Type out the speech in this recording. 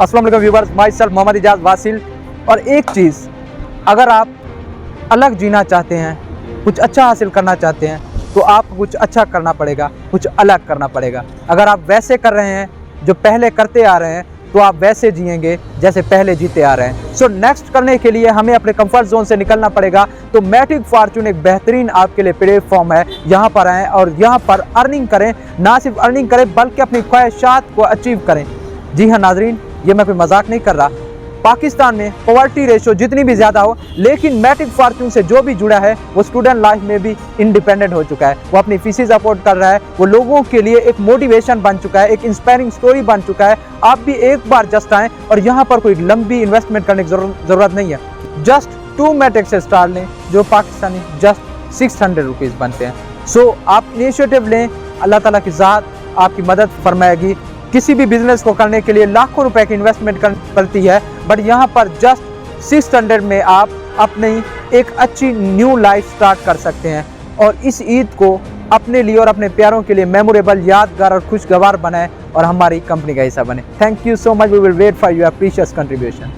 अस्सलाम वालेकुम viewers, myself Mohammed Ijaz Wasil. और एक चीज़, अगर आप अलग जीना चाहते हैं, कुछ अच्छा हासिल करना चाहते हैं, तो आपको कुछ अच्छा करना पड़ेगा, कुछ अलग करना पड़ेगा। अगर आप वैसे कर रहे हैं जो पहले करते आ रहे हैं, तो आप वैसे जिएंगे जैसे पहले जीते आ रहे हैं। सो नेक्स्ट करने के लिए हमें अपने कंफर्ट जोन से निकलना पड़ेगा। तो मैट्रिक फॉर्चून एक बेहतरीन आपके लिए प्लेटफॉर्म है। यहाँ पर आएँ और यहाँ पर अर्निंग करें, ना सिर्फ अर्निंग करें बल्कि अपनी ख्वाहिशात को अचीव करें। जी हाँ नाजरीन, ये मैं कोई मजाक नहीं कर रहा। पाकिस्तान में पॉवर्टी रेशो जितनी भी ज़्यादा हो, लेकिन मैट्रिक फॉर्चून से जो भी जुड़ा है वो स्टूडेंट लाइफ में भी इंडिपेंडेंट हो चुका है। वो अपनी फीसेस अफोर्ड कर रहा है, वो लोगों के लिए एक मोटिवेशन बन चुका है, एक इंस्पायरिंग स्टोरी बन चुका है। आप भी एक बार जस्ट आएँ और यहाँ पर कोई लंबी इन्वेस्टमेंट करने की ज़रूरत नहीं है। जस्ट 2 मैट्रिक से स्टार्ट लें, जो पाकिस्तानी जस्ट 600 रुपीज़ बनते हैं। सो आप इनिशिएटिव लें, अल्लाह ताला की ज़ात आपकी मदद फरमाएगी। किसी भी बिजनेस को करने के लिए लाखों रुपए की इन्वेस्टमेंट करती है, बट यहाँ पर जस्ट 600 में आप अपनी एक अच्छी न्यू लाइफ स्टार्ट कर सकते हैं। और इस ईद को अपने लिए और अपने प्यारों के लिए मेमोरेबल, यादगार और खुशगवार बनाएं और हमारी कंपनी का हिस्सा बने। Thank you so much. We will wait for your precious contribution.